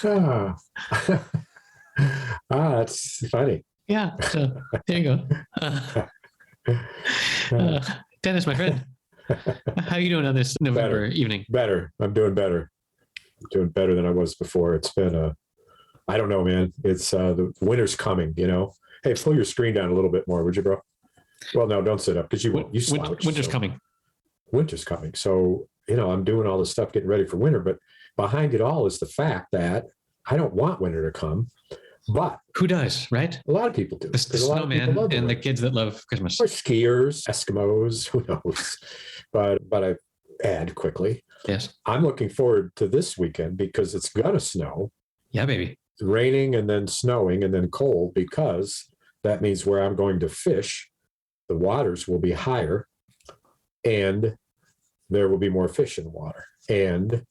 Ah. That's funny. Yeah. So there you go. Dennis, my friend, how are you doing on this November evening? Better. I'm doing better. I'm doing better than I was before. It's been I don't know, man. It's the winter's coming, you know. Hey, pull your screen down a little bit more, would you, bro? Well, no, don't sit up because you slouch. Winter's coming. Winter's coming. So, you know, I'm doing all this stuff getting ready for winter, but behind it all is the fact that I don't want winter to come. But who does, right? A lot of people do. The snowman and the kids that love Christmas. Or skiers, Eskimos, who knows? But I add quickly. Yes. I'm looking forward to this weekend because it's going to snow. Yeah, baby. It's raining and then snowing and then cold, because that means where I'm going to fish, the waters will be higher and there will be more fish in the water. And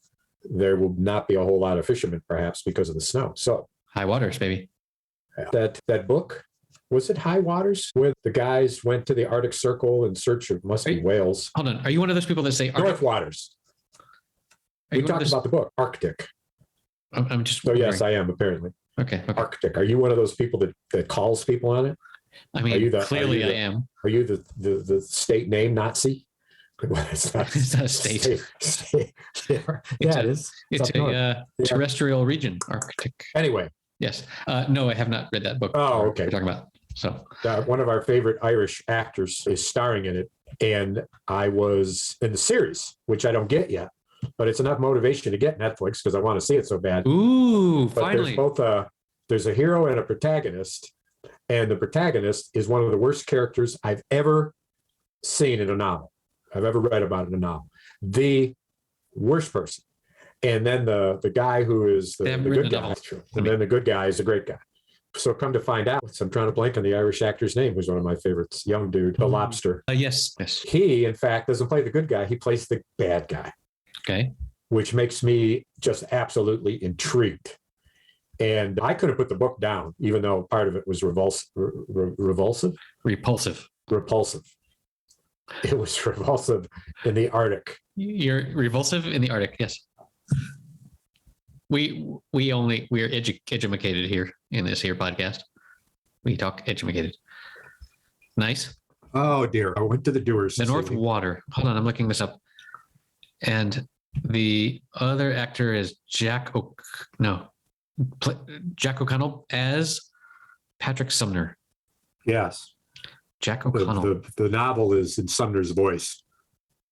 there will not be a whole lot of fishermen, perhaps, because of the snow. So high waters, baby. That book, was it High Waters, where the guys went to the Arctic Circle in search of whales? Hold on. Are you one of those people that say North Waters? We talked about the book, Arctic. I'm just wondering. Yes, I am, apparently. Okay. Arctic. Are you one of those people that calls people on it? I mean, clearly I am. Are you the state name Nazi? It's not a state. It is. It's a terrestrial region, Arctic. Anyway. Yes. No, I have not read that book. Oh, okay. We're talking about. So one of our favorite Irish actors is starring in it. And I was in the series, which I don't get yet, but it's enough motivation to get Netflix because I want to see it so bad. Ooh, but finally. There's a hero and a protagonist. And the protagonist is one of the worst characters I've ever seen in a novel. I've ever read about in a novel. The worst person. And then the guy who is the good guy. And then the good guy is the great guy. So come to find out, I'm trying to blank on the Irish actor's name, who's one of my favorites. Young dude, the lobster. Yes. He, in fact, doesn't play the good guy. He plays the bad guy. Okay. Which makes me just absolutely intrigued. And I couldn't put the book down, even though part of it was repulsive. It was revulsive in the Arctic. You're revulsive in the Arctic, yes. We're educated here in this here podcast. We talk educated. Nice. Oh dear. I went to the Doers. The North Water. Hold on, I'm looking this up. And the other actor is Jack O'Connell as Patrick Sumner. Yes. Jack O'Connell. The novel is in Sumner's voice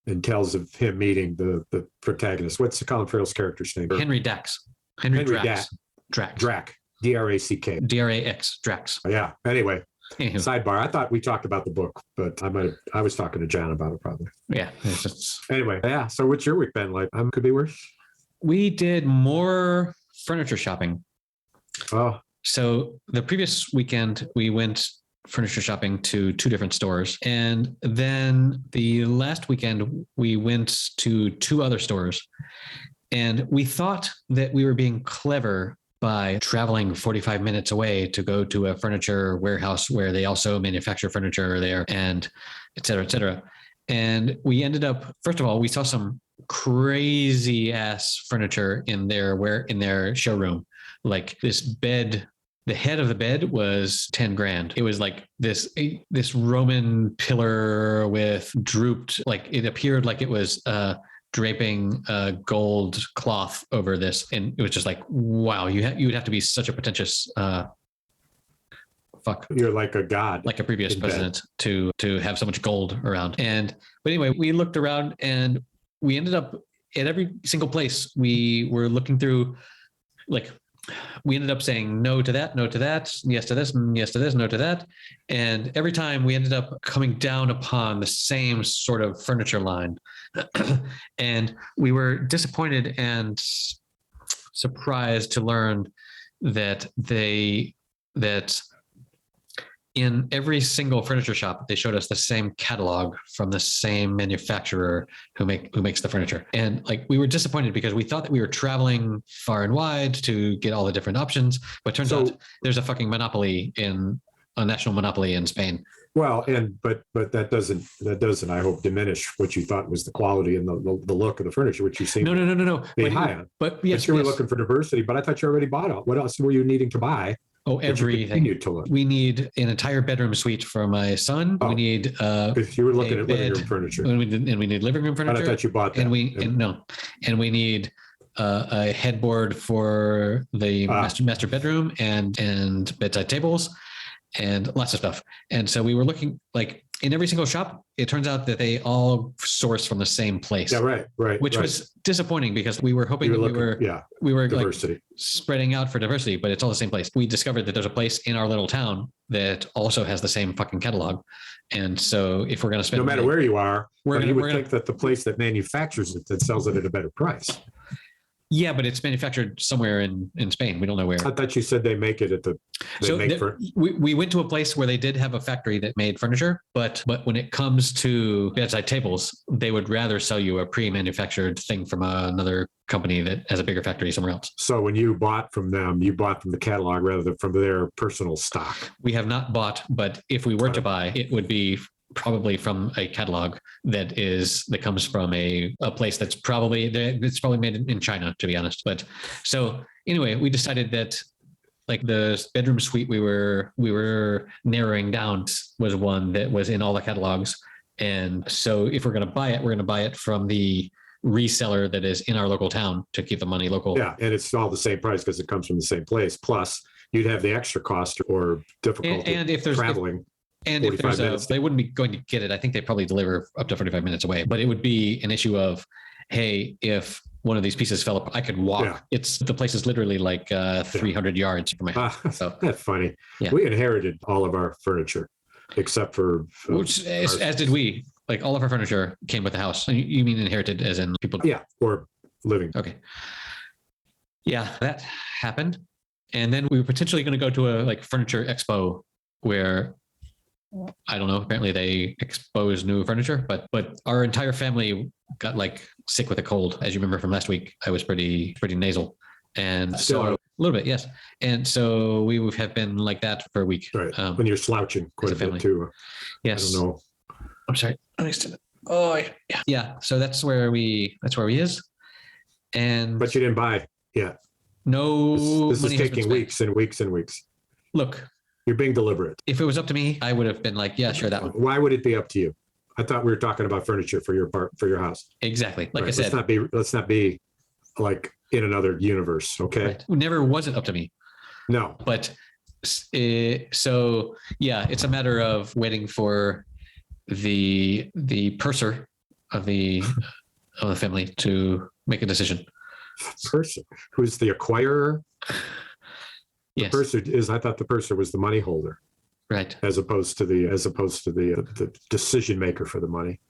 and tells of him meeting the protagonist. What's Colin Farrell's character's name? Henry Drax. Henry Drax. Drac. D-R-A-C-K. D-R-A-X. Drax. Yeah. Anyway, sidebar. I thought we talked about the book, but I was talking to John about it probably. Yeah. Anyway, yeah. So what's your week been like? Could be worse. We did more furniture shopping. Oh. So the previous weekend we went furniture shopping to 2 different stores. And then the last weekend we went to 2 other stores. And we thought that we were being clever by traveling 45 minutes away to go to a furniture warehouse where they also manufacture furniture there, and et cetera, et cetera. And we ended up, first of all, we saw some crazy ass furniture in their showroom. Like this bed, the head of the bed was 10 grand. It was like this Roman pillar with drooped, like it appeared like it was draping gold cloth over this. And it was just like, wow, you would have to be such a pretentious fuck. You're like a god. Like a previous president to have so much gold around. But anyway, we looked around and we ended up at every single place we were looking through, like, we ended up saying no to that, yes to this, yes to this, no to that. And every time we ended up coming down upon the same sort of furniture line. And we were disappointed and surprised to learn that in every single furniture shop, they showed us the same catalog from the same manufacturer who makes the furniture. And like, we were disappointed because we thought that we were traveling far and wide to get all the different options, but turns out there's a fucking monopoly a national monopoly in Spain. Well, but that doesn't I hope diminish what you thought was the quality and the look of the furniture, which you seem No. be high on. But yes, But you were looking for diversity. But I thought you already bought all. What else were you needing to buy? Oh, everything. Continue to look. We need an entire bedroom suite for my son. We need If you were looking at living room furniture, and we need living room furniture. But I thought you bought that. And we need a headboard for the master bedroom and bedside tables and lots of stuff. And so we were looking like in every single shop. It turns out that they all source from the same place. Yeah, right. Which was disappointing because we were hoping we were diversity. Like spreading out for diversity, but it's all the same place. We discovered that there's a place in our little town that also has the same fucking catalog. And so if we're going to spend, no matter where you are, you would think that the place that manufactures it that sells it at a better price. Yeah, but it's manufactured somewhere in Spain. We don't know where. I thought you said they make it at the. We went to a place where they did have a factory that made furniture, but when it comes to bedside tables, they would rather sell you a pre-manufactured thing from another company that has a bigger factory somewhere else. So when you bought from them, you bought from the catalog rather than from their personal stock. We have not bought, but if we were to buy, it would be probably from a catalog that comes from a place that's probably made in China, to be honest. But so anyway, we decided that like the bedroom suite we were narrowing down was one that was in all the catalogs. And so if we're going to buy it from the reseller that is in our local town to keep the money local. Yeah, and it's all the same price because it comes from the same place. Plus, you'd have the extra cost or difficulty and if there's traveling. And if there's they wouldn't be going to get it. I think they probably deliver up to 45 minutes away, but it would be an issue of, hey, if one of these pieces fell apart, I could walk. Yeah. The place is literally like 300 yards from my house. So that's funny. Yeah. We inherited all of our furniture except for as did we. Like all of our furniture came with the house. You mean inherited as in people? Yeah, or living. Okay. Yeah, that happened. And then we were potentially going to go to a furniture expo where I don't know. Apparently they expose new furniture, but our entire family got sick with a cold. As you remember from last week, I was pretty nasal, and so a little bit, yes. And so we have been like that for a week. Right. When you're slouching quite a bit too. Yes. I don't know. I'm sorry. Oh yeah. So that's where he is. But you didn't buy yet. No. This is taking weeks and weeks and weeks. Look. You're being deliberate. If it was up to me, I would have been like, yeah, sure, that one. Why would it be up to you? I thought we were talking about furniture for your house. Exactly. Like I said, let's not be like in another universe. Okay. Right. Never wasn't up to me. No. But so yeah, it's a matter of waiting for the purser of the family to make a decision. Purser, who's the acquirer? Yes. I thought the purser was the money holder, right? As opposed to the decision maker for the money.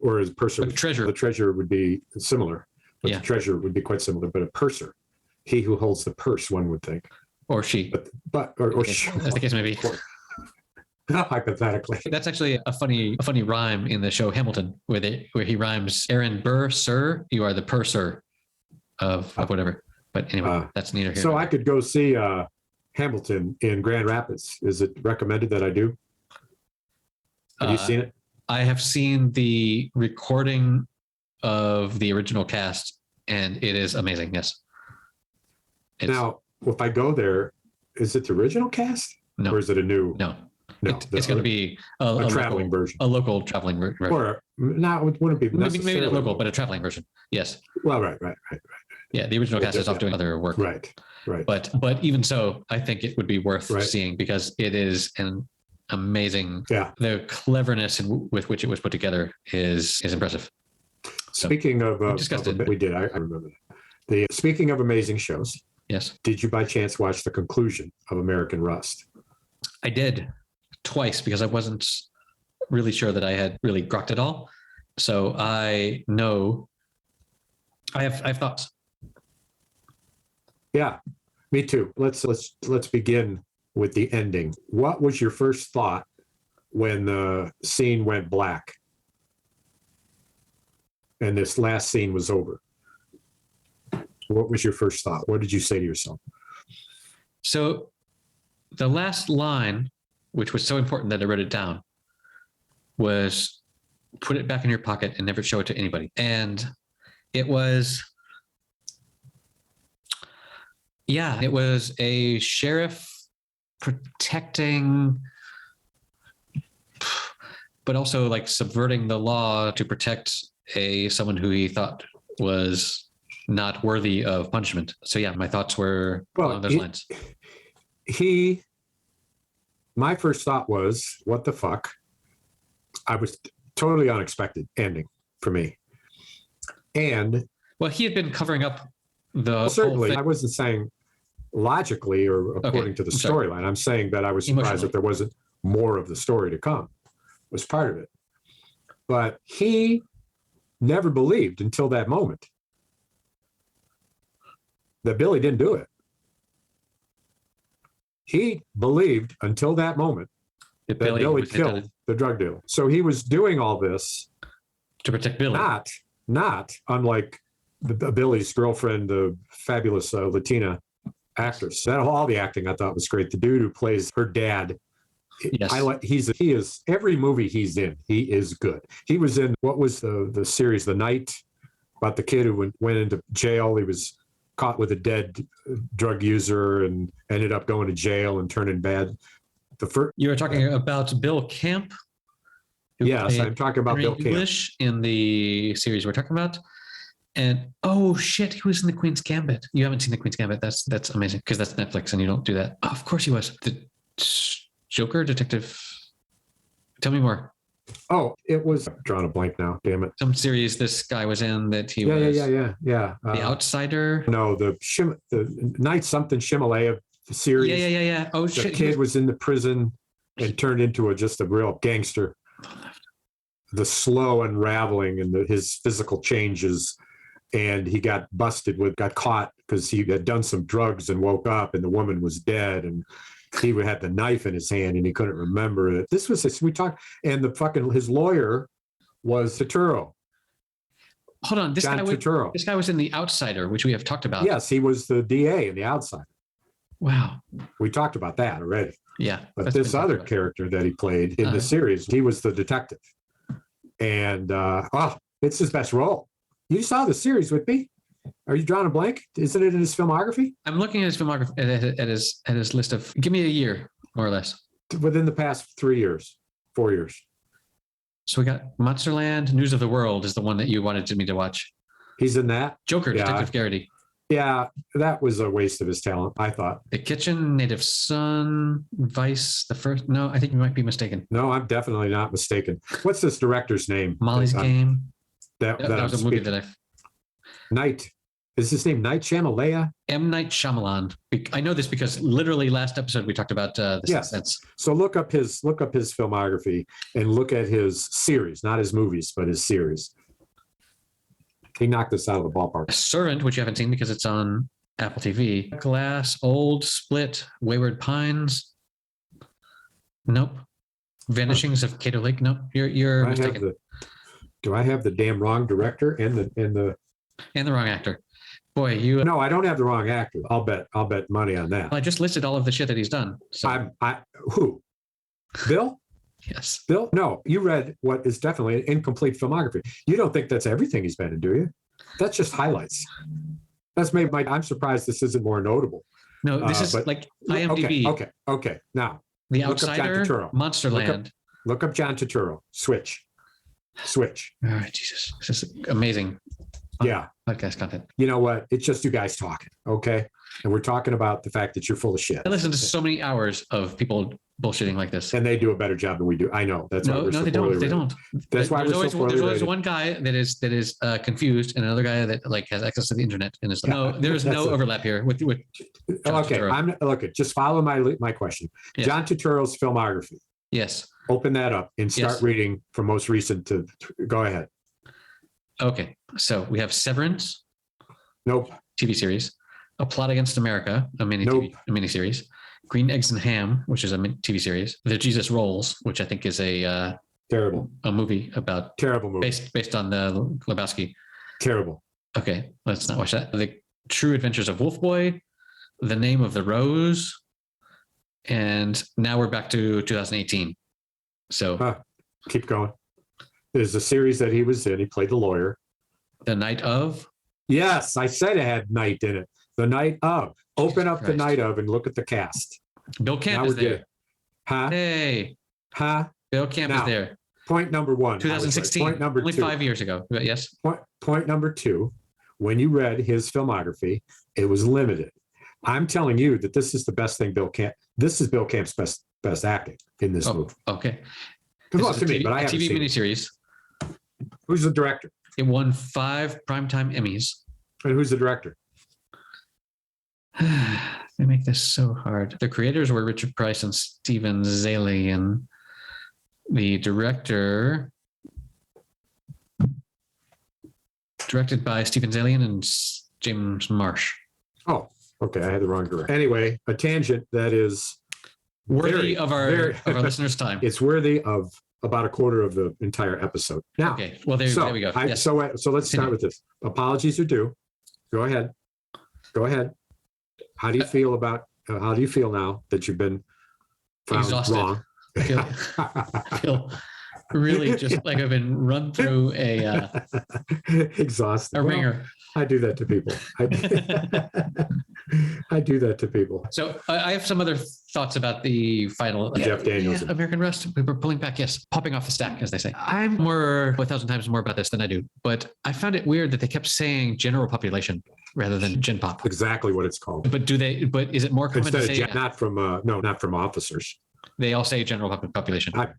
Or as purser, the treasurer would be similar. But the treasurer would be quite similar. But a purser, he who holds the purse, one would think, or she, or she, as the case may be. Hypothetically, that's actually a funny rhyme in the show Hamilton, where he rhymes Aaron Burr, sir, you are the purser of whatever. But anyway, that's neither here. So I could go see Hamilton in Grand Rapids. Is it recommended that I do? Have you seen it? I have seen the recording of the original cast, and it is amazing. Yes. Now, if I go there, is it the original cast? No. Or is it a new? No. It's going to be a traveling version. A local traveling version. Or no, it wouldn't be necessarily. Maybe not local, but a traveling version. Yes. Well, right. Yeah, the original cast is off doing other work. Right. But even so, I think it would be worth seeing because it is an amazing. Yeah. The cleverness with which it was put together is impressive. So, speaking of, we did. I remember that. Speaking of amazing shows. Yes. Did you by chance watch the conclusion of American Rust? I did twice because I wasn't really sure that I had really grokked it all. So I know I have thoughts. Yeah, me too. Let's begin with the ending. What was your first thought when the scene went black and this last scene was over? What was your first thought? What did you say to yourself? So the last line which was so important that I wrote it down, was put it back in your pocket and never show it to anybody. And it was, it was a sheriff protecting, but also like subverting the law to protect someone who he thought was not worthy of punishment. So yeah, my thoughts were along those lines. My first thought was, what the fuck? I was totally unexpected ending for me. And well, he had been covering up the certainly whole thing. I wasn't saying logically or according to the storyline. I'm saying that I was surprised that there wasn't more of the story to come. Was part of it. But he never believed until that moment that Billy didn't do it. He believed until that moment that Billy killed the drug dealer. So he was doing all this to protect Billy. Not unlike Billy's girlfriend, the fabulous Latina actress. All the acting I thought was great. The dude who plays her dad, yes, he is every movie he's in, he is good. He was in, what was the series, The Night, about the kid who went into jail. He was caught with a dead drug user and ended up going to jail and turning bad. You were talking about Bill Camp? Yes, I'm talking about Bill Camp. English in the series we're talking about. And oh shit, he was in the Queen's Gambit. You haven't seen the Queen's Gambit. That's amazing because that's Netflix and you don't do that. Oh, of course he was. The Joker detective. Tell me more. Oh, it was drawing a blank now. Damn it. Some series this guy was in that he was. Yeah. The Outsider. No, the Night something Shyamalan series. Yeah. Oh shit. The kid was in the prison and turned into just a real gangster. The slow unraveling and his physical changes, and he got caught because he had done some drugs and woke up and the woman was dead and he had the knife in his hand and he couldn't remember it. We talked, and his lawyer was Turturro. Hold on, this guy was in The Outsider, which we have talked about. Yes, he was the DA in The Outsider. Wow. We talked about that already. Yeah. But this other character that he played in the series, he was the detective. And it's his best role. You saw the series with me. Are you drawing a blank? Isn't it in his filmography? I'm looking at his filmography at his list of. Give me a year, more or less. Within the past 3 years, 4 years. So we got Monsterland. News of the World is the one that you wanted me to watch. He's in that. Joker, Detective Garrity. Yeah, that was a waste of his talent, I thought. The Kitchen, Native Son, Vice, the first. No, I think you might be mistaken. No, I'm definitely not mistaken. What's this director's name? Molly's Game. That was a movie that Night. Is his name Night Shyamalan? M. Night Shyamalan. I know this because literally last episode we talked about the Sixth Sense. So look up his filmography and look at his series, not his movies, but his series. He knocked us out of the ballpark. Servant, which you haven't seen because it's on Apple TV. Glass, Old, Split, Wayward Pines. Nope. Vanishings of Cato Lake. Nope. You're mistaken. Do I have the damn wrong director and the wrong actor? Boy, you. No, I don't have the wrong actor. I'll bet money on that. Well, I just listed all of the shit that he's done. So. Who? Bill? Yes. Bill? No, you read what is definitely an incomplete filmography. You don't think that's everything he's been in, do you? That's just highlights. That's maybe I'm surprised this isn't more notable. No, this is like IMDb. Okay. Now, The Outsider, Monsterland. Look up John Turturro. Switch. All right, Jesus. This is amazing. Yeah. Podcast content. You know what? It's just you guys talking, okay? And we're talking about the fact that you're full of shit. I listen to so many hours of people bullshitting like this. And they do a better job than we do. I know. That's why we're so poorly rated. They don't. That's why we're so poorly rated. There's always one guy that is confused and another guy that like has access to the internet. And it's there's no overlap here with okay, Turturro. Just follow my question. Yes. John Turturro's filmography. Yes. Open that up and start reading from most recent to go ahead. Okay. So we have Severance. Nope. TV series. A Plot Against America, a mini series. Green Eggs and Ham, which is a TV series. The Jesus Rolls, which I think is a movie about terrible movie based on the Lebowski. Terrible. Okay, let's not watch that. The True Adventures of Wolf Boy, The Name of the Rose, And now we're back to 2018. So keep going. There's a series that he was in. He played the lawyer. The Night of? Yes, I said it had night in it. The Night of. Open up Christ. The Night of and look at the cast. Bill Camp Now is we're getting- there. Huh? Hey, Huh? Bill Camp is Now, there. Point number one. 2016. Point number only two. 5 years ago. But yes. Point number two. When you read his filmography, it was limited. I'm telling you that this is the best thing this is Bill Camp's best acting in this movie. Okay. Well, This to is me, but I a haven't TV seen it. miniseries. Who's the director? It won 5 primetime Emmys. And who's the director? They make this so hard. The creators were Richard Price and Stephen Zaley, and the director, directed by Stephen Zalian and James Marsh. Oh, okay. I had the wrong director. Anyway, a tangent that is Worthy of our listeners' time. It's worthy of about a quarter of the entire episode. Now, Okay. Well, there we go. Yes. So let's start with this. Apologies are due. Go ahead. How do you feel now that you've been found Exhausted. wrong? I feel really just like I've been run through Exhausted. a ringer. I do that to people. I do that to people. So I have some other thoughts about the final Jeff Daniels. Yeah, American Rust. We were pulling back, yes, popping off the stack, as they say. I'm more 1,000 times more about this than I do, but I found it weird that they kept saying general population rather than gen pop. Exactly what it's called. But is it more common Instead to say? of not from officers. They all say general population. It's not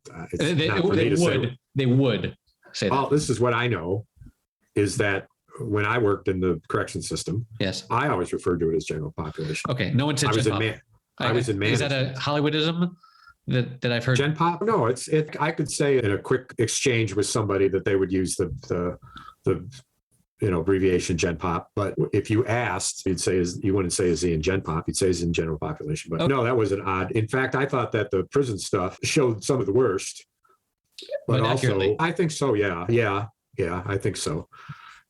for me to say. They would say that. Well, this is what I know is that when I worked in the correction system, Yes. I always referred to it as general population. Okay. No one said gen pop. I was in Is management. that a Hollywoodism that I've heard? Gen pop? No, I could say in a quick exchange with somebody that they would use the abbreviation gen pop. But if you asked, you wouldn't say is he in gen pop, you'd say he's in general population. But no, that was an odd. In fact, I thought that the prison stuff showed some of the worst. But also, accurately. I think so. Yeah, I think so.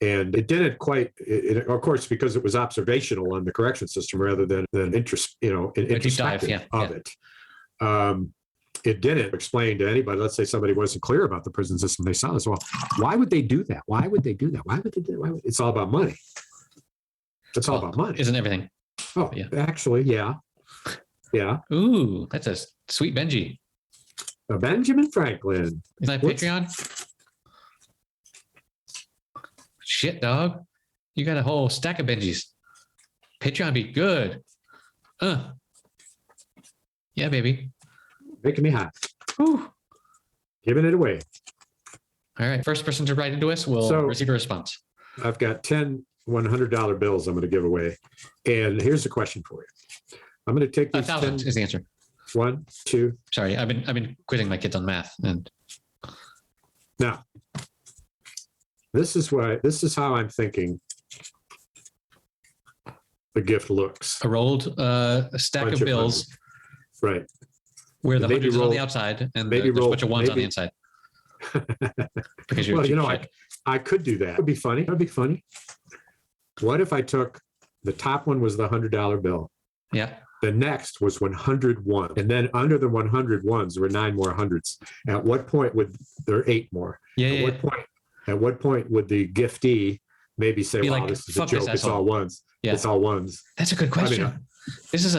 And it didn't quite, of course, because it was observational on the correction system rather than introspective of it. It didn't explain to anybody. Let's say somebody wasn't clear about the prison system. They saw this. Well, why would they do that? Why would they do that? Why would they do that? It's all about money. It's all about money. Isn't everything? Oh, yeah. Actually, yeah. Yeah. Ooh, that's a sweet Benji. Benjamin Franklin. Is that Patreon? Shit, dog. You got a whole stack of Benjis. Patreon be good. Yeah, baby. Making me hot. Whew. Giving it away. All right. First person to write into us will receive a response. I've got 10 $100 bills I'm going to give away. And here's a question for you. I'm going to take these 1,000 is the answer. 1, 2. Sorry, I've been quizzing my kids on math, and now this is how I'm thinking the gift looks. a rolled stack of bills Right. where the Maybe hundreds are on roll- the outside and maybe there's a roll- bunch of ones on the maybe- inside. Because you're Well, cheap shit. I could do that. It would be funny. That'd be funny. What if I took the top one was the $100 bill? Yeah. The next was 101. And then under the 101s, there were 9 more hundreds. At what point would there are 8 more? Yeah. At what point would the giftee maybe say, Be wow, like, this is a "Fuck this joke. It's asshole." all ones. Yeah. It's all ones. That's a good question. I mean, this is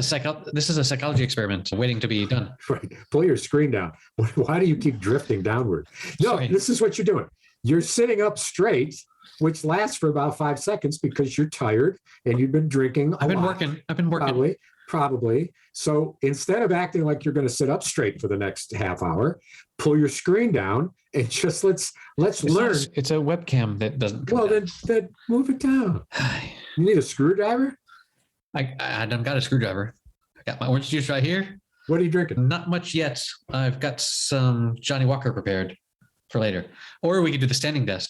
a psychology experiment waiting to be done. right. Pull your screen down. Why do you keep drifting downward? No, Sorry. This is what you're doing. You're sitting up straight, which lasts for about 5 seconds because you're tired and you've been drinking a I've been lot. working. Probably. So instead of acting like you're going to sit up straight for the next half hour, pull your screen down and just let's learn. It's a webcam that doesn't. Well, then move it down. You need a screwdriver? I done got a screwdriver. I got my orange juice right here. What are you drinking? Not much yet. I've got some Johnny Walker prepared for later. Or we could do the standing desk.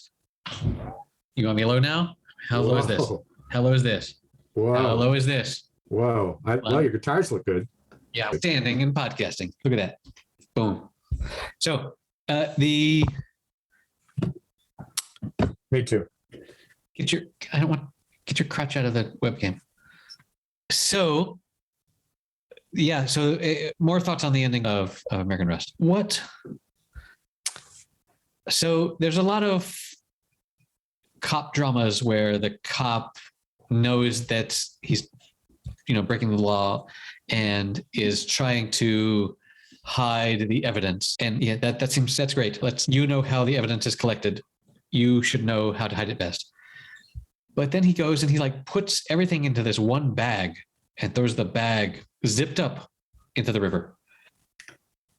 You want me low now? How low is this? Whoa. How low is this? How Whoa. low is this? Whoa. Well, your guitars look good. Yeah, standing and podcasting. Look at that. Boom. So Me too. get your crotch out of the webcam. So yeah. So more thoughts on the ending of American Rust. What? So there's a lot of cop dramas where the cop knows that he's, breaking the law and is trying to hide the evidence. And yeah, that's great. You know how the evidence is collected. You should know how to hide it best. But then he goes and he like puts everything into this one bag and throws the bag zipped up into the river.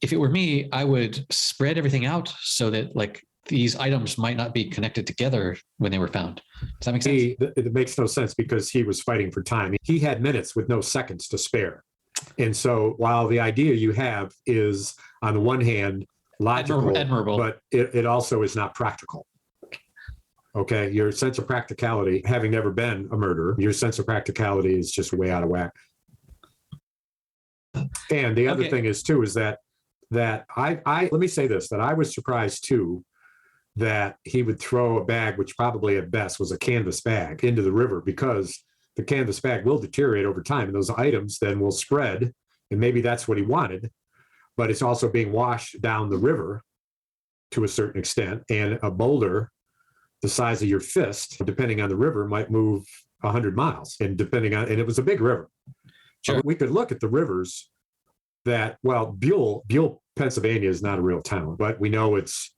If it were me, I would spread everything out so that like these items might not be connected together when they were found. Does that make sense? It makes no sense because he was fighting for time. He had minutes with no seconds to spare. And so while the idea you have is on the one hand logical, admirable. But it also is not practical. Okay, your sense of practicality, having never been a murderer, your sense of practicality is just way out of whack. And the other thing is too, is that I let me say this, that I was surprised too, that he would throw a bag, which probably at best was a canvas bag, into the river, because the canvas bag will deteriorate over time and those items then will spread. And maybe that's what he wanted, but it's also being washed down the river to a certain extent. And a boulder the size of your fist, depending on the river, might move 100 miles. And it was a big river. Sure. So we could look at the rivers Buell, Pennsylvania is not a real town, but we know it's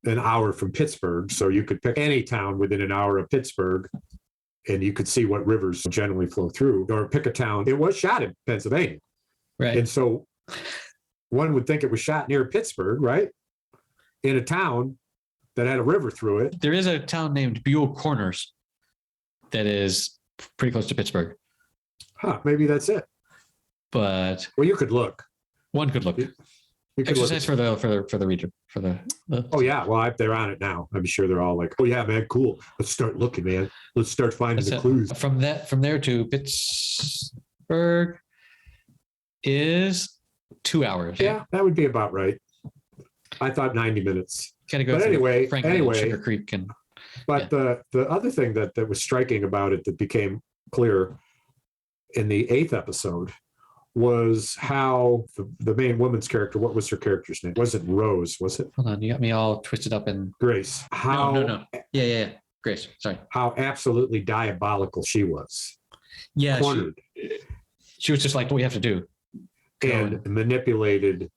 an hour from Pittsburgh. So you could pick any town within an hour of Pittsburgh and you could see what rivers generally flow through, or pick a town. It was shot in Pennsylvania. Right. And so one would think it was shot near Pittsburgh, right? In a town that had a river through it. There is a town named Buell Corners that is pretty close to Pittsburgh. Maybe that's it. But well, you could look. One could look. You could Exercise look for the reader for the. Oh yeah, well they're on it now. I'm sure they're all like, oh yeah, man, cool. Let's start looking, man. Let's start finding the clues. From there to Pittsburgh is 2 hours. Yeah, that would be about right. I thought 90 minutes. Kind of go. But anyway, Sugar Creek and. But the other thing that was striking about it that became clear in the 8th episode was how the main woman's character, what was her character's name? Was it Rose? Was it? Hold on, you got me all twisted up in Grace. No. Yeah. Grace, sorry. How absolutely diabolical she was. Yeah. Cornered. She was just like, what we have to do. And manipulated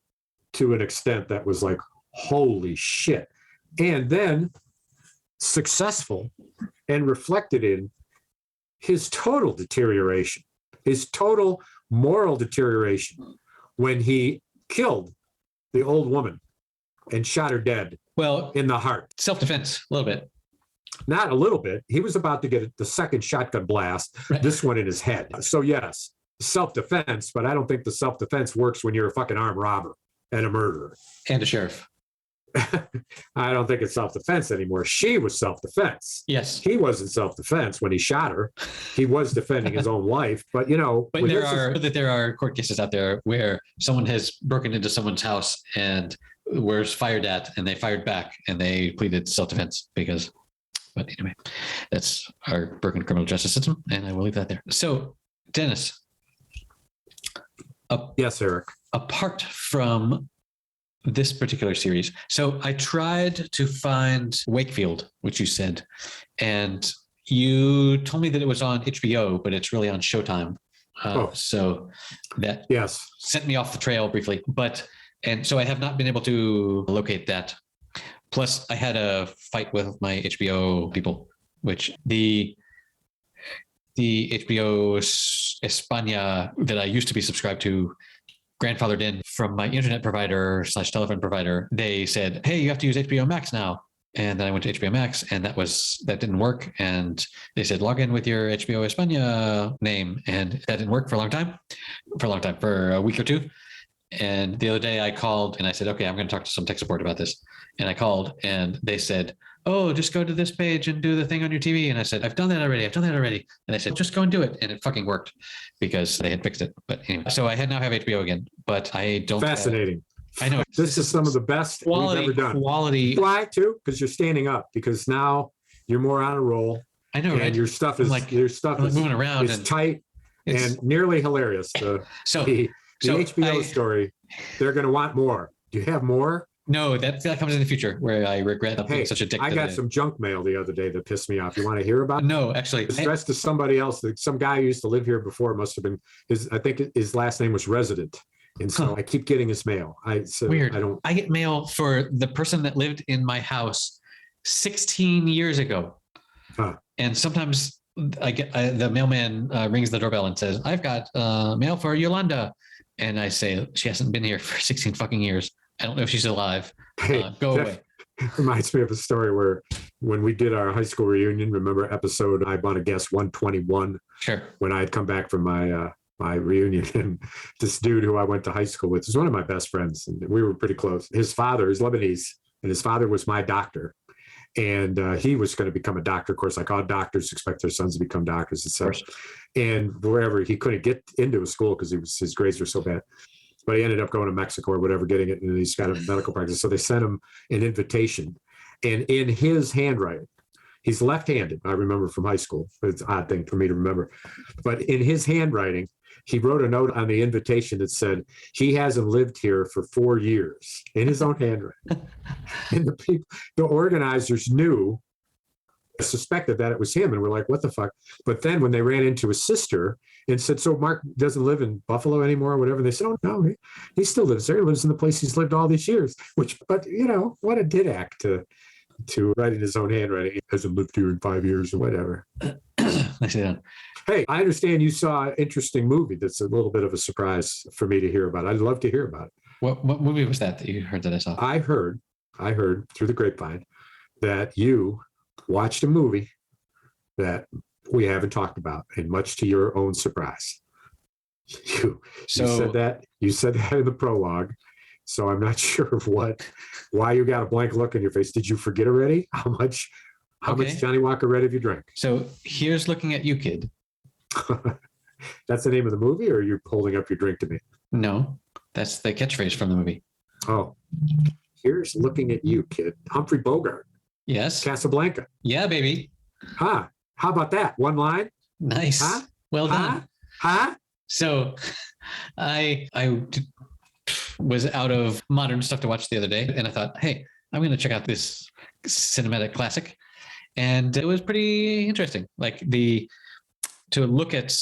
to an extent that was like, holy shit. And then successful and reflected in his total deterioration, his total moral deterioration when he killed the old woman and shot her dead. Well, in the heart. Self-defense, a little bit. Not a little bit. He was about to get the second shotgun blast, right. This one in his head. So yes, self-defense, but I don't think the self-defense works when you're a fucking armed robber and a murderer. And a sheriff. I don't think it's self-defense anymore. She was self-defense. Yes. He wasn't self-defense when he shot her. He was defending his own life, but But there are court cases out there where someone has broken into someone's house and was fired at, and they fired back, and they pleaded self-defense because. But anyway, that's our broken criminal justice system, and I will leave that there. So, Dennis. Yes, Eric. Apart from this particular series. So I tried to find Wakefield, which you said, and you told me that it was on HBO, but it's really on Showtime. So that sent me off the trail briefly, and so I have not been able to locate that. Plus I had a fight with my HBO people, which the HBO España that I used to be subscribed to grandfathered in from my internet provider / telephone provider. They said, hey, you have to use HBO Max now. And then I went to HBO Max and that didn't work. And they said, log in with your HBO España name. And that didn't work for a week or two. And the other day I called and I said, okay, I'm going to talk to some tech support about this. And I called and they said, oh, just go to this page and do the thing on your TV. And I said, I've done that already. And they said, just go and do it. And it fucking worked because they had fixed it. But anyway, so I now have HBO again, but I don't. Fascinating. I know. This is some of the best we've ever done. Why too? Because you're standing up, because now you're more on a roll. I know, and right? your stuff is moving around is tight. and nearly hilarious. So The HBO I- story, they're going to want more. Do you have more? No, that comes in the future where I regret being such a dick. I got some junk mail the other day that pissed me off. You want to hear about it? No, actually. It's addressed to somebody else. Some guy who used to live here before must have been I think his last name was Resident. And so I keep getting his mail. Weird. I don't. I get mail for the person that lived in my house 16 years ago. Huh. And sometimes the mailman rings the doorbell and says, "I've got mail for Yolanda." And I say, "She hasn't been here for 16 fucking years. I don't know if she's alive. Go away." Reminds me of a story where when we did our high school reunion, remember episode, I want to guess 121. Sure. When I had come back from my reunion, and this dude who I went to high school with was one of my best friends, and we were pretty close. His father is Lebanese, and his father was my doctor. And he was going to become a doctor, of course, like all doctors expect their sons to become doctors, etc. And wherever he couldn't get into a school because his grades were so bad. But he ended up going to Mexico or whatever, getting it, and he's got a medical practice. So they sent him an invitation. And in his handwriting, he's left-handed, I remember from high school. It's an odd thing for me to remember. But in his handwriting, he wrote a note on the invitation that said, he hasn't lived here for 4 years, in his own handwriting. And the organizers suspected that it was him, and we're like, what the fuck? But then when they ran into his sister and said, so Mark doesn't live in Buffalo anymore or whatever, they said, oh no, he still lives there. He lives in the place he's lived all these years. But what a didact to write in his own handwriting. He hasn't lived here in 5 years or whatever. I see that. Hey, I understand you saw an interesting movie that's a little bit of a surprise for me to hear about. I'd love to hear about it. What movie was that you heard that I saw? I heard through the grapevine that you watched a movie that we haven't talked about, and much to your own surprise. You said that in the prologue. So I'm not sure of why you got a blank look on your face. Did you forget already? How much Johnny Walker Red have you drank? So here's looking at you, kid. That's the name of the movie, or are you holding up your drink to me? No, that's the catchphrase from the movie. Oh, here's looking at you, kid. Humphrey Bogart. Yes. Casablanca. Yeah, baby. Huh? How about that? One line? Nice. Huh? Well done. Huh? So I was out of modern stuff to watch the other day, and I thought, hey, I'm going to check out this cinematic classic. And it was pretty interesting. Like to look at,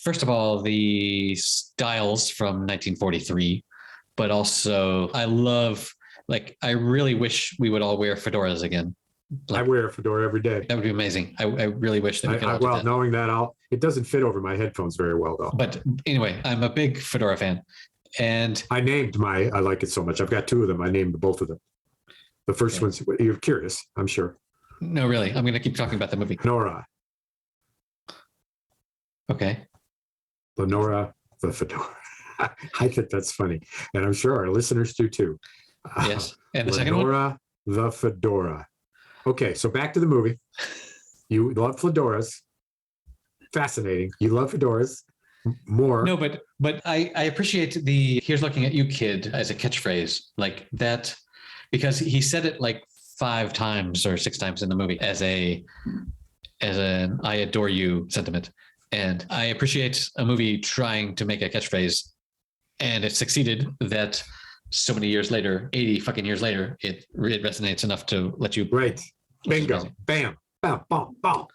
first of all, the styles from 1943, but also I really wish we would all wear fedoras again. I wear a fedora every day. That would be amazing. I really wish that we could all do that. Knowing that, it doesn't fit over my headphones very well, though. But anyway, I'm a big fedora fan. And I like it so much. I've got 2 of them. I named both of them. The first one's, you're curious, I'm sure. No, really. I'm going to keep talking about the movie. Nora. Okay. Lenora the fedora. I think that's funny. And I'm sure our listeners do too. Yes. And the second one? Lenora the fedora. Okay, so back to the movie. You love fedoras. Fascinating. You love fedoras more. No, but I appreciate the "here's looking at you, kid" as a catchphrase like that, because he said it like 5 times or 6 times in the movie as an "I adore you" sentiment. And I appreciate a movie trying to make a catchphrase, and it succeeded. That so many years later, 80 fucking years later, it resonates enough to let you. Right. Bingo. Bam. Bam. Bam. Bam.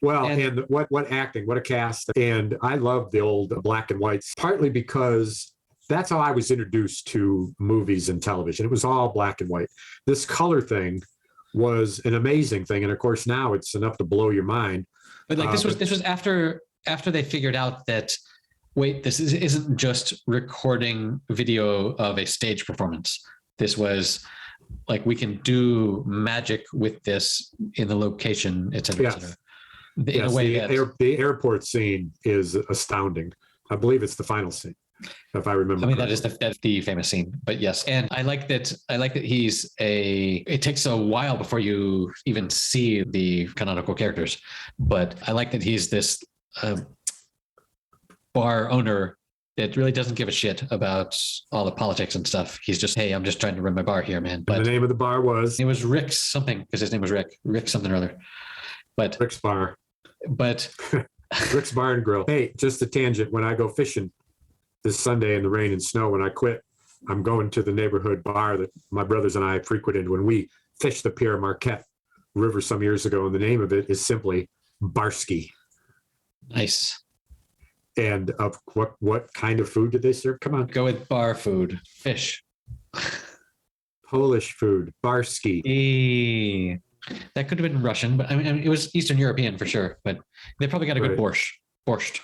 Well, and what acting, what a cast. And I love the old black and whites, partly because that's how I was introduced to movies and television. It was all black and white. This color thing was an amazing thing. And of course, now it's enough to blow your mind. But like this was after they figured out that, wait, this isn't just recording video of a stage performance. This was like, we can do magic with this in the location, et cetera, et cetera. In a way the airport scene is astounding. I believe it's the final scene, if I remember. I mean, that's the famous scene, but yes. And I like that it takes a while before you even see the canonical characters, but I like that he's this bar owner that really doesn't give a shit about all the politics and stuff. He's just, hey, I'm just trying to run my bar here, man. But and the name of the bar was? It was Rick's something, because his name was Rick something or other. But Rick's Bar. But Rick's Bar and Grill. Hey, just a tangent. When I go fishing this Sunday in the rain and snow, when I quit, I'm going to the neighborhood bar that my brothers and I frequented when we fished the Pierre Marquette River some years ago. And the name of it is simply Barsky. Nice. And of what kind of food did they serve? Come on. Go with bar food. Fish. Polish food. Barsky. That could have been Russian, but I mean, it was Eastern European for sure. But they probably got a good borscht. Borscht.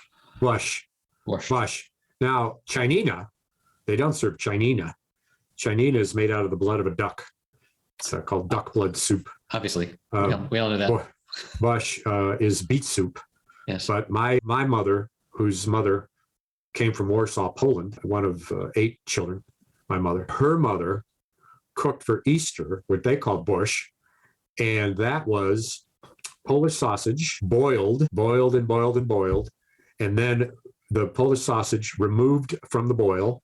Now, Chinina, they don't serve Chinina. Chinina is made out of the blood of a duck. It's called duck blood soup. Obviously. We all know that. Borscht is beet soup. Yes. But my mother, whose mother came from Warsaw, Poland, one of 8 children, my mother, her mother cooked for Easter what they called borscht. And that was Polish sausage, boiled. And then the Polish sausage removed from the boil,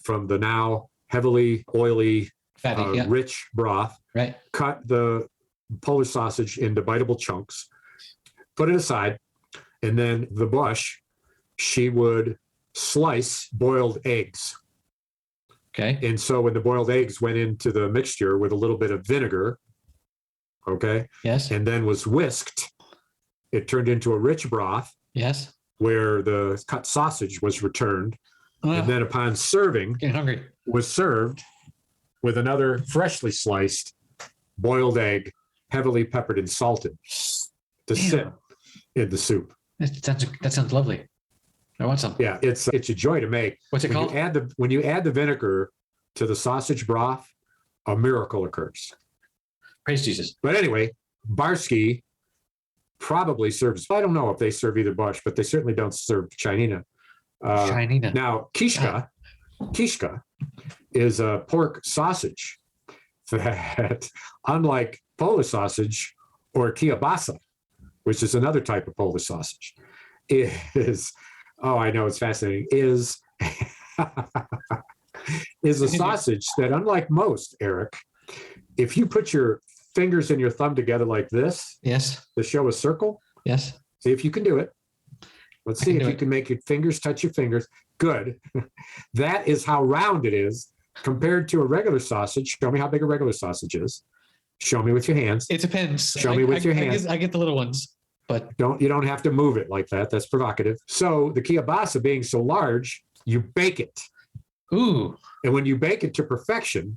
from the now heavily oily, fatty, rich broth. Right. Cut the Polish sausage into biteable chunks, put it aside. And then the borscht, she would slice boiled eggs. Okay. And so when the boiled eggs went into the mixture with a little bit of vinegar, okay. Yes. And then was whisked, it turned into a rich broth. Yes. Where the cut sausage was returned. And then upon serving, getting hungry, was served with another freshly sliced boiled egg, heavily peppered and salted, to sit in the soup. That sounds lovely. I want some. Yeah, it's a joy to make. What's it called? When you add the vinegar to the sausage broth, a miracle occurs. Praise Jesus. But anyway, Barsky probably serves, I don't know if they serve either borscht, but they certainly don't serve Chinina. Chinina. Now, kishka is a pork sausage that, unlike Polish sausage or kielbasa, which is another type of Polish sausage, is, oh, I know, it's fascinating, is a sausage that, unlike most, Eric, if you put your fingers and your thumb together like this, yes, to show a circle, yes, see if you can do it. Let's see if you can make your fingers touch your fingers. Good. That is how round it is compared to a regular sausage. Show me how big a regular sausage is. Show me with your hands. It depends. Show me with your hands. I get the little ones, but you don't have to move it like that. That's provocative. So the kielbasa being so large, you bake it. Ooh. And when you bake it to perfection,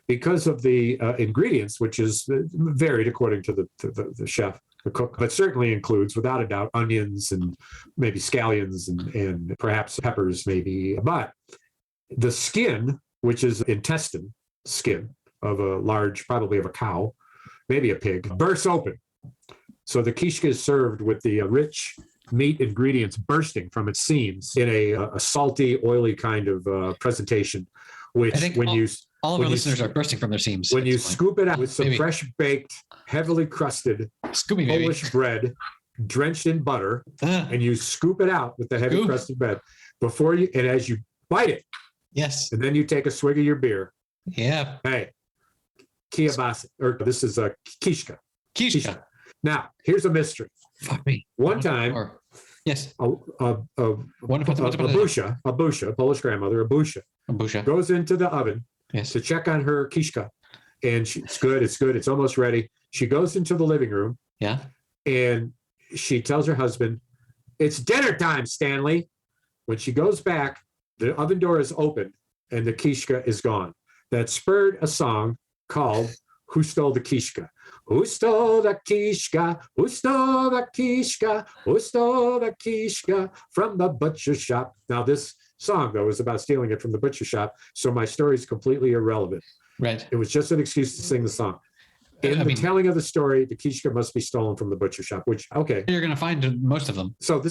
because of the ingredients, which is varied according to the chef, the cook, but certainly includes, without a doubt, onions and maybe scallions and perhaps peppers, maybe. But the skin, which is intestine skin of a large, probably of a cow, maybe a pig, bursts open. So the kishka is served with the rich meat ingredients bursting from its seams in a salty, oily kind of presentation, which all of our listeners are bursting from their seams. When you scoop it out with some fresh baked, heavily crusted Polish bread, drenched in butter, and you scoop it out with the heavy crusted bread and as you bite it, yes, and then you take a swig of your beer. Yeah. Hey, kielbasa, or this is a kishka. Kishka. Now, here's a mystery. Fuck me. One time, yes, a busha, Polish grandmother, a busha, goes into the oven to check on her kishka, and it's good, it's almost ready. She goes into the living room, and she tells her husband, "It's dinner time, Stanley." When she goes back, the oven door is open, and the kishka is gone. That spurred a song called "Who Stole the Kishka?" Who stole the kishka? Who stole the kishka? Who stole the kishka from the butcher shop? Now, this song, though, is about stealing it from the butcher shop, so my story is completely irrelevant. Right. It was just an excuse to sing the song. In the telling of the story, the kishka must be stolen from the butcher shop, which, okay. You're going to find most of them. So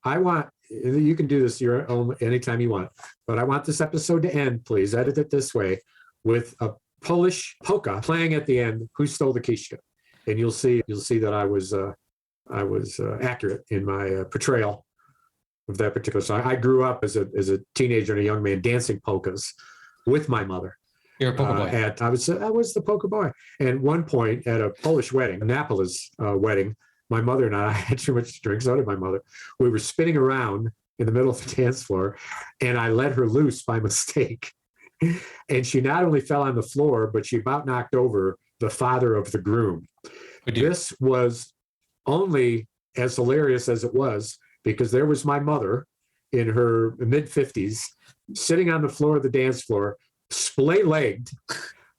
I want, you can do this your own anytime you want, but I want this episode to end, please, edit it this way, with a Polish polka playing at the end, "Who Stole the Kishka?" And you'll see that I was accurate in my portrayal of that particular song. I grew up as a teenager and a young man dancing polkas with my mother. You're a polka boy. I was the polka boy. And one point at a Polish wedding, Annapolis wedding, my mother and I had too much to drink. So did my mother. We were spinning around in the middle of the dance floor, and I let her loose by mistake. And she not only fell on the floor, but she about knocked over the father of the groom. This was only as hilarious as it was because there was my mother in her mid-50s sitting on the floor of the dance floor, splay-legged,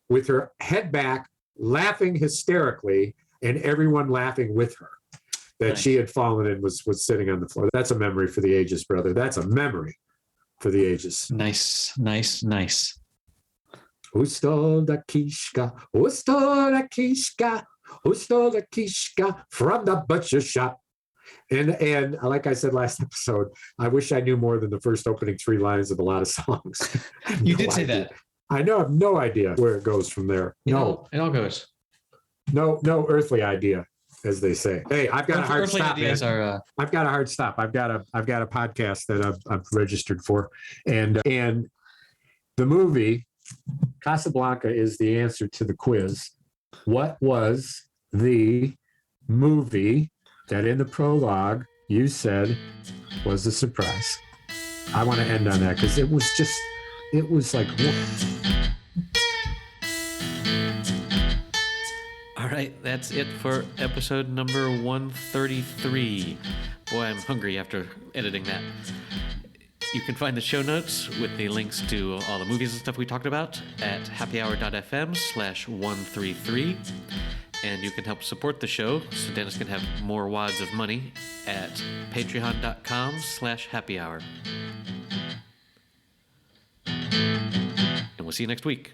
with her head back, laughing hysterically, and everyone laughing with her that she had fallen and was sitting on the floor. That's a memory for the ages, brother. That's a memory for the ages. Nice. Who stole the kishka? Who stole the kishka? Who stole the kishka from the butcher shop? And like I said last episode, I wish I knew more than the first opening 3 lines of a lot of songs. You did say that. I know. I have no idea where it goes from there. It all goes. No earthly idea, as they say. Hey, I've got a hard stop. I've got a hard stop. I've got a podcast that I've registered for, and the movie Casablanca is the answer to the quiz. What was the movie that in the prologue you said was a surprise? I want to end on that because it was like. All right, that's it for episode number 133. Boy, I'm hungry after editing that. You can find the show notes with the links to all the movies and stuff we talked about at happyhour.fm/133. And you can help support the show so Dennis can have more wads of money at patreon.com/happyhour. And we'll see you next week.